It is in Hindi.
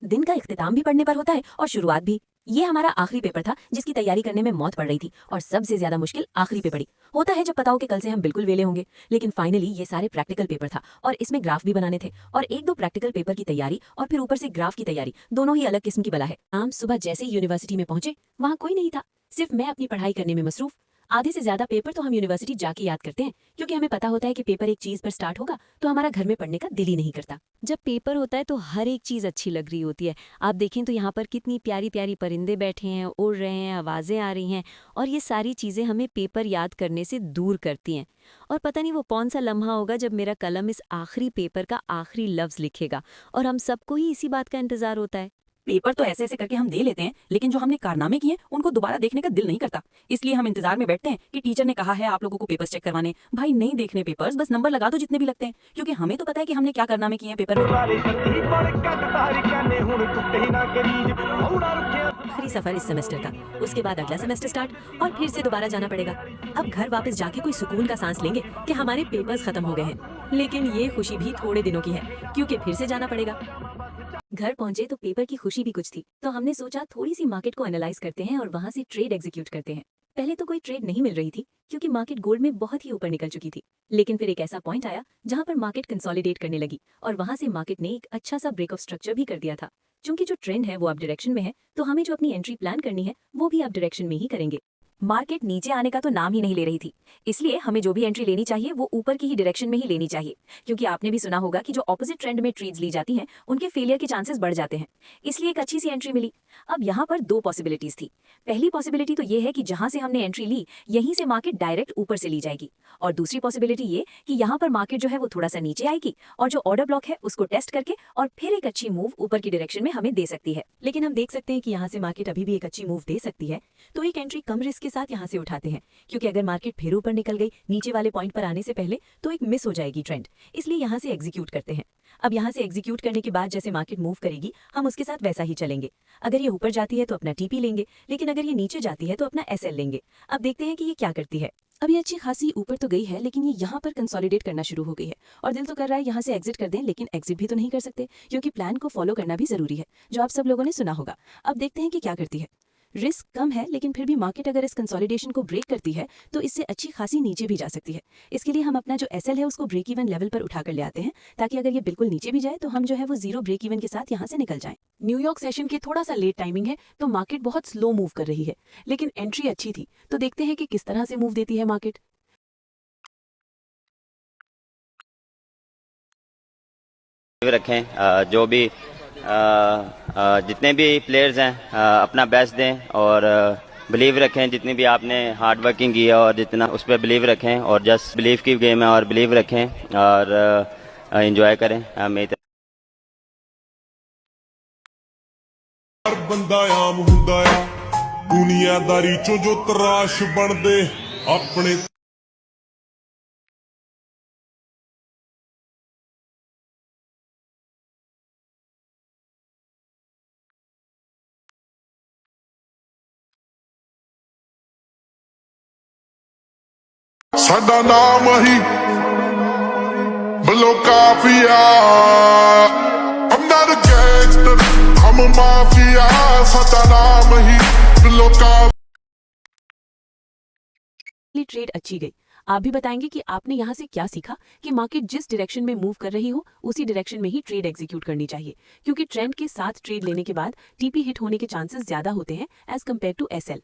दिन का इख्तिताम भी पढ़ने पर होता है और शुरुआत भी। ये हमारा आखिरी पेपर था जिसकी तैयारी करने में मौत पड़ रही थी और सबसे ज्यादा मुश्किल आखिरी पे पड़ी। होता है जब पता हो कि कल से हम बिल्कुल वेले होंगे, लेकिन फाइनली ये सारे प्रैक्टिकल पेपर था और इसमें ग्राफ भी बनाने थे और एक दो प्रैक्टिकल पेपर की तैयारी और फिर ऊपर से ग्राफ की तैयारी, दोनों ही अलग किस्म की बला है। हम सुबह जैसे ही यूनिवर्सिटी में पहुंचे वहाँ कोई नहीं था, सिर्फ मैं अपनी पढ़ाई करने में मसरूफ। आधे से ज्यादा पेपर तो हम यूनिवर्सिटी जाके याद करते हैं क्योंकि हमें पता होता है कि पेपर एक चीज पर स्टार्ट होगा तो हमारा घर में पढ़ने का दिल ही नहीं करता। जब पेपर होता है तो हर एक चीज़ अच्छी लग रही होती है। आप देखें तो यहाँ पर कितनी प्यारी प्यारी परिंदे बैठे हैं, उड़ रहे हैं, आवाज़ें आ रही हैं और ये सारी चीज़ें हमें पेपर याद करने से दूर करती हैं। और पता नहीं वो कौन सा लम्हा होगा जब मेरा कलम इस आखिरी पेपर का आखिरी लफ्ज़ लिखेगा और हम सबको ही इसी बात का इंतज़ार होता है। पेपर तो ऐसे ऐसे करके हम दे लेते हैं, लेकिन जो हमने कारनामे किए उनको दोबारा देखने का दिल नहीं करता। इसलिए हम इंतजार में बैठते हैं कि टीचर ने कहा है आप लोगों को पेपर्स चेक करवाने। भाई नहीं देखने पेपर्स, बस नंबर लगा दो जितने भी लगते हैं, क्योंकि हमें तो पता है कि हमने क्या कारनामे किए हैं पेपर में। आखिरी सफर इस सेमेस्टर का, उसके बाद अगला सेमेस्टर स्टार्ट और फिर से दोबारा जाना पड़ेगा। अब घर वापस जाके कोई सुकून का सांस लेंगे कि हमारे पेपर्स खत्म हो गए हैं, लेकिन ये खुशी भी थोड़े दिनों की है क्योंकि फिर से जाना पड़ेगा। घर पहुंचे तो पेपर की खुशी भी कुछ थी, तो हमने सोचा थोड़ी सी मार्केट को एनालाइज करते हैं और वहां से ट्रेड एग्जीक्यूट करते हैं। पहले तो कोई ट्रेड नहीं मिल रही थी क्योंकि मार्केट गोल्ड में बहुत ही ऊपर निकल चुकी थी, लेकिन फिर एक ऐसा पॉइंट आया जहां पर मार्केट कंसोलिडेट करने लगी और वहां से मार्केट ने एक अच्छा सा ब्रेक ऑफ स्ट्रक्चर भी कर दिया था। चूंकि जो ट्रेंड है वो अप डायरेक्शन में है, तो हमें जो अपनी एंट्री प्लान करनी है वो भी अप डायरेक्शन में ही करेंगे। मार्केट नीचे आने का तो नाम ही नहीं ले रही थी, इसलिए हमें जो भी एंट्री लेनी चाहिए वो ऊपर की ही डायरेक्शन में ही लेनी चाहिए, क्योंकि आपने भी सुना होगा कि जो ऑपोजिट ट्रेंड में ट्रेड्स ली जाती हैं उनके फेलियर के चांसेस बढ़ जाते हैं। इसलिए एक अच्छी सी एंट्री मिली। अब यहाँ पर दो पॉसिबिलिटीज थी। पहली पॉसिबिलिटी तो ये है कि जहां से हमने एंट्री ली यहीं से मार्केट डायरेक्ट ऊपर से ली जाएगी, और दूसरी पॉसिबिलिटी ये कि यहाँ पर मार्केट जो है वो थोड़ा सा नीचे आएगी और जो ऑर्डर ब्लॉक है उसको टेस्ट करके और फिर एक अच्छी मूव ऊपर की डायरेक्शन में हमें दे सकती है। लेकिन हम देख सकते हैं कि यहाँ से मार्केट अभी भी एक अच्छी मूव दे सकती है, तो एक एंट्री कम रिस्क के साथ यहाँ से उठाते हैं, क्योंकि अगर मार्केट फिर ऊपर निकल गई नीचे वाले पॉइंट पर आने से पहले तो एक मिस हो जाएगी ट्रेंड। इसलिए यहाँ से एग्जीक्यूट करते हैं। अब यहाँ से एग्जीक्यूट करने के बाद जैसे मार्केट मूव करेगी हम उसके साथ वैसा ही चलेंगे। अगर ये ऊपर जाती है तो अपना टीपी लेंगे, लेकिन अगर ये नीचे जाती है तो अपना एसएल लेंगे। अब देखते हैं कि ये क्या करती है। अब ये अच्छी खासी ऊपर तो गई है, लेकिन ये यहाँ पर कंसोलिडेट करना शुरू हो गई है और दिल तो कर रहा है यहाँ से एग्जिट कर दें, लेकिन एग्जिट भी तो नहीं कर सकते क्योंकि प्लान को फॉलो करना भी जरूरी है, जो आप सब लोगों ने सुना होगा। अब देखते हैं कि क्या करती है। रिस्क कम है, लेकिन फिर भी मार्केट अगर इस कंसोलिडेशन को ब्रेक करती है तो इससे अच्छी खासी नीचे भी जा सकती है। इसके लिए हम अपना जो एसएल है उसको ब्रेक इवन लेवल पर उठाकर ले आते हैं, ताकि अगर ये बिल्कुल नीचे भी जाए तो हम जो है वो जीरो ब्रेक इवन के साथ यहाँ से निकल जाएं। न्यूयॉर्क सेशन की थोड़ा सा लेट टाइमिंग है तो मार्केट बहुत स्लो मूव कर रही है, लेकिन एंट्री अच्छी थी, तो देखते हैं कि किस तरह से मूव देती है मार्केट। रखें जो भी जितने भी प्लेयर्स हैं अपना बेस्ट दें और बिलीव रखें, जितनी भी आपने हार्ड वर्किंग की है और जितना उस पर बिलीव रखें और जस्ट बिलीव की गेम है और बिलीव रखें और एंजॉय करें। मेरी ਬੰਦਾ ਆਮ ਹੁੰਦਾ ਆ ਦੁਨੀਆਦਾਰੀ ਚੋਂ ਜੋ ਤਰਾਸ਼ ਬਣਦੇ ਆਪਣੇ ਸਾਡਾ ਨਾਮ ਹੀ ਬਲੋ ਕਾਫੀਆ I'm not a gangster, I'm a mafia. ਸਾਡਾ ਨਾਮ ਹੀ ਬਲੋ ਕਾਫੀਆ। ट्रेड अच्छी गई। आप भी बताएंगे कि आपने यहाँ से क्या सीखा कि मार्केट जिस डायरेक्शन में मूव कर रही हो उसी डायरेक्शन में ही ट्रेड एग्जीक्यूट करनी चाहिए, क्योंकि ट्रेंड के साथ ट्रेड लेने के बाद टीपी हिट होने के चांसेस ज्यादा होते हैं एज कम्पेयर टू एसएल।